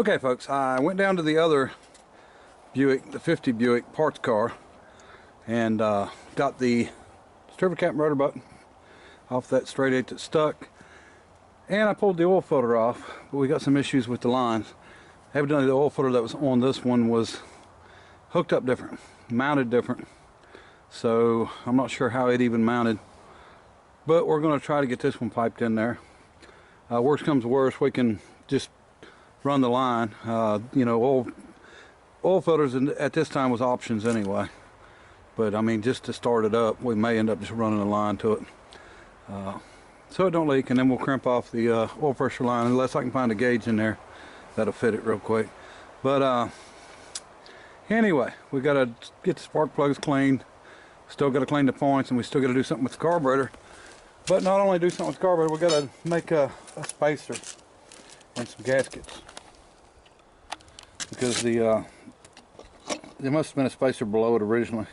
Okay folks, I went down to the other Buick, the 50 Buick parts car, and got the turbo cap and rotor button off that straight 8 that stuck, and I pulled the oil filter off, but we got some issues with the lines. Evidently the oil filter that was on this one was hooked up different, mounted different, so I'm not sure how it even mounted, but we're going to try to get this one piped in there. Worst comes to worst, we can just run the line. You know, oil filters at this time was options anyway, but I mean, just to start it up, we may end up just running a line to it, so it don't leak, and then we'll crimp off the oil pressure line unless I can find a gauge in there that'll fit it real quick. But anyway, we got to get the spark plugs cleaned, still got to clean the points, and we still got to do something with the carburetor. But not only do something with the carburetor, we got to make a spacer and some gaskets, because there must have been a spacer below it originally,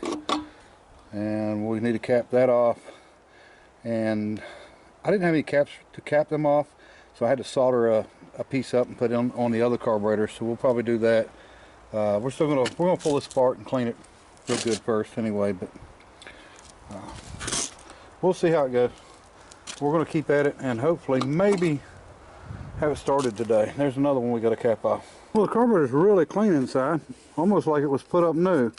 and we need to cap that off. And I didn't have any caps to cap them off, so I had to solder a piece up and put it on the other carburetor, so we'll probably do that. We're gonna pull this apart and clean it real good first anyway, but we'll see how it goes. We're going to keep at it and hopefully maybe have it started today. There's another one we got to cap off. Well, the carburetor's really clean inside, almost like it was put up new,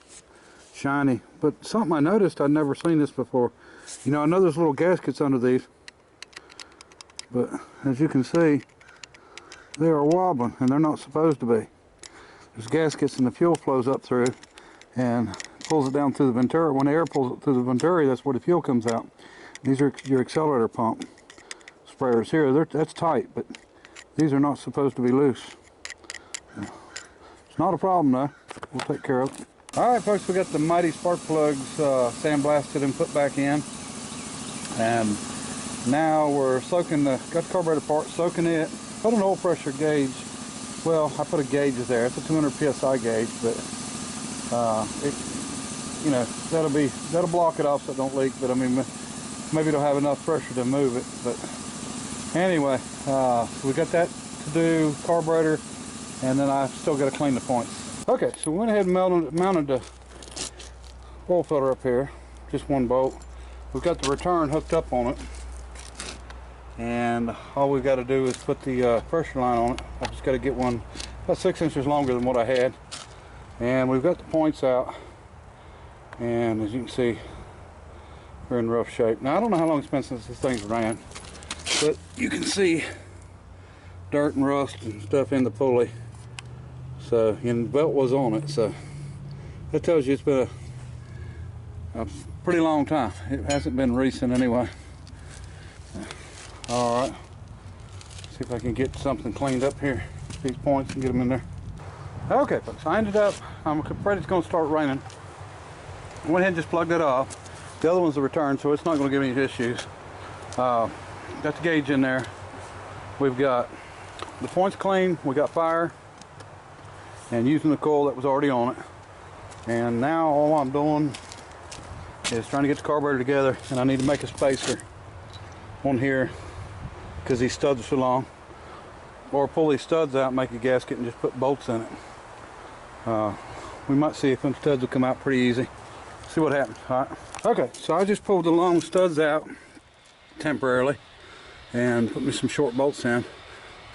shiny. But something I noticed, I'd never seen this before. You know, I know there's little gaskets under these, but as you can see, they are wobbling, and they're not supposed to be. There's gaskets, and the fuel flows up through and pulls it down through the venturi. When the air pulls it through the venturi, that's where the fuel comes out. These are your accelerator pump sprayers here. That's tight, but these are not supposed to be loose. It's not a problem though. We'll take care of it. Alright folks, we got the mighty spark plugs sandblasted and put back in. And now we're soaking got the carburetor part, soaking it. Put an oil pressure gauge. Well, I put a gauge there. It's a 200 psi gauge, but you know, that'll block it off so it don't leak. But I mean, maybe it'll have enough pressure to move it. But anyway, we got that to do, carburetor, and then I still got to clean the points. Okay, so we went ahead and mounted the oil filter up here, just one bolt. We've got the return hooked up on it, and all we've got to do is put the pressure line on it. I've just got to get one about 6 inches longer than what I had, and we've got the points out, and as you can see, we're in rough shape. Now I don't know how long it's been since this thing's ran, but you can see dirt and rust and stuff in the pulley. So, and the belt was on it, so that tells you it's been a pretty long time. It hasn't been recent anyway. Alright, see if I can get something cleaned up here, these points, and get them in there. Okay folks, I ended up, I'm afraid it's going to start raining. I went ahead and just plugged it off. The other one's the return, so it's not going to give me any issues. Got the gauge in there. We've got the points clean. We got fire, and using the coil that was already on it. And now all I'm doing is trying to get the carburetor together, and I need to make a spacer on here because these studs are so long. Or pull these studs out, make a gasket, and just put bolts in it. We might see if them studs will come out pretty easy. See what happens. All right. Okay, so I just pulled the long studs out temporarily and put me some short bolts in.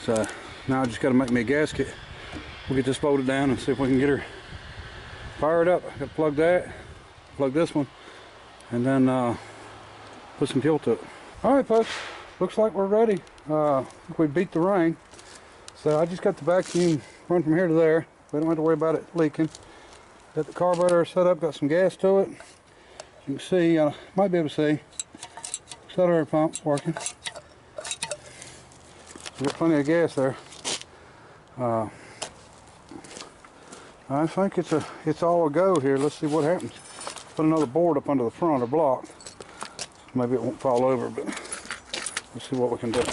So now I just got to make me a gasket. We'll get this bolted down and see if we can get her fired up. I got to plug that, plug this one, and then put some fuel to it. All right, folks. Looks like we're ready. We beat the rain. So I just got the vacuum run from here to there. We don't have to worry about it leaking. Got the carburetor set up, got some gas to it. You can see, might be able to see, accelerator pump working. We got plenty of gas there. I think it's all a go here. Let's see what happens. Put another board up under the front or block. Maybe it won't fall over, but let's see what we can do.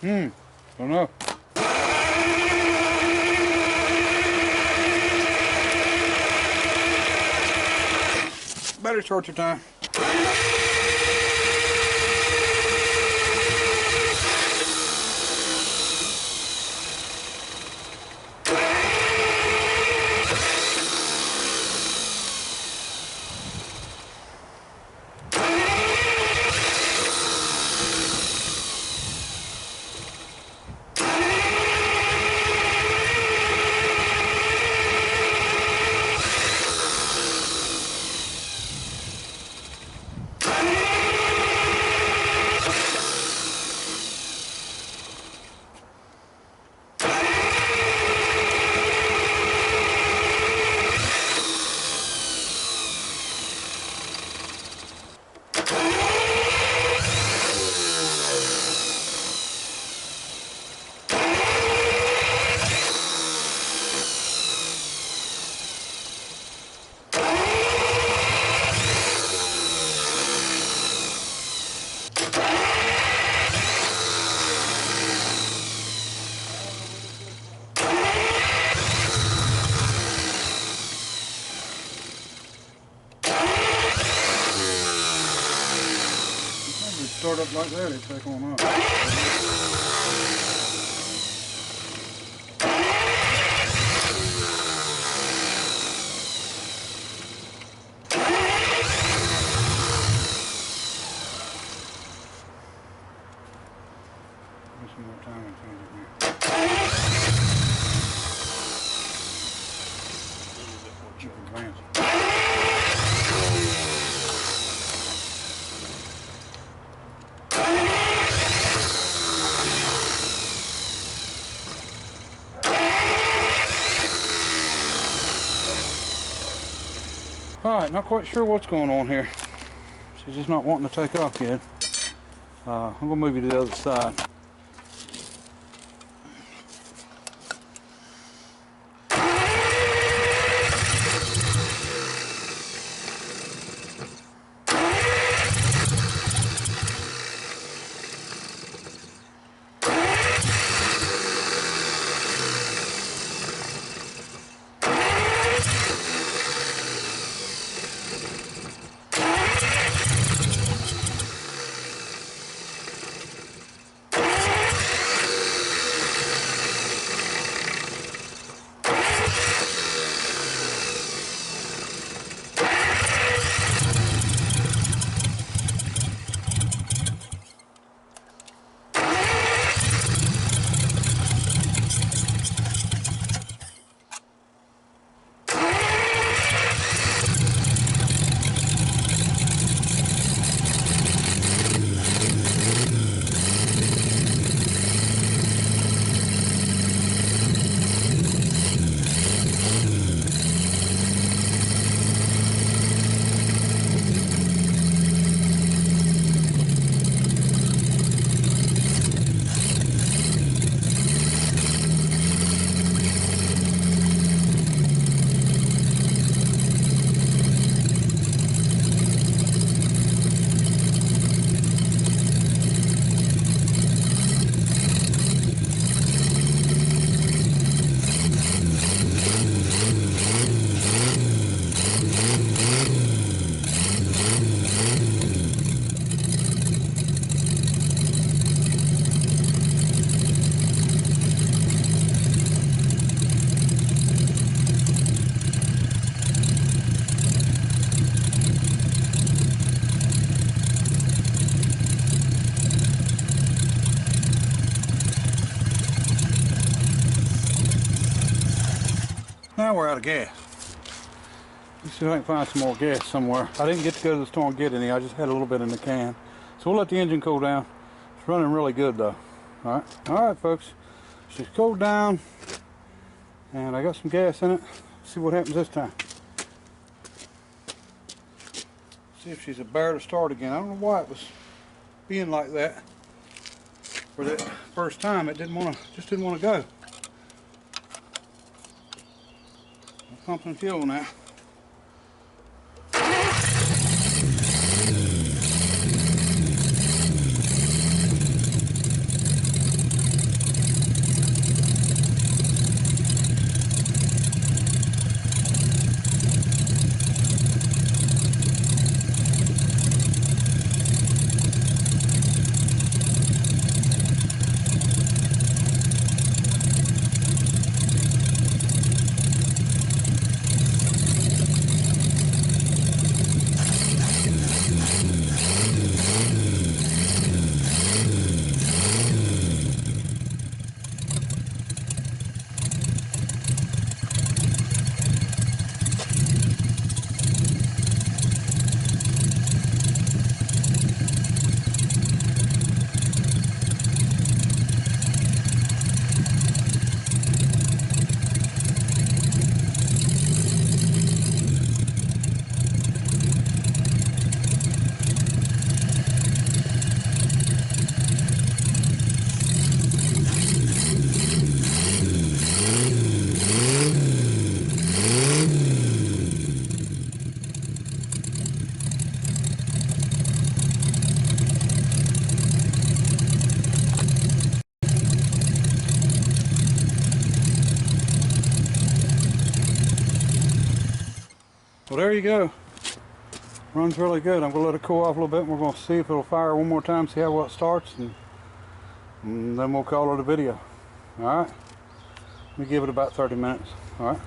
Don't know. Better short your time. Start up like that, it take on up. Some more time in here. Keep advancing. Alright, not quite sure what's going on here. She's just not wanting to take off yet. I'm going to move you to the other side. Now we're out of gas. Let's see if I can find some more gas somewhere. I didn't get to go to the store and get any. I just had a little bit in the can. So we'll let the engine cool down. It's running really good though. All right, folks. She's cooled down, and I got some gas in it. Let's see what happens this time. See if she's a bear to start again. I don't know why it was being like that for that first time. It just didn't want to go. I'm pumping fuel now. Well, there you go. Runs really good. I'm going to let it cool off a little bit, and we're going to see if it'll fire one more time, see how well it starts, and then we'll call it a video. Alright? Let me give it about 30 minutes. Alright?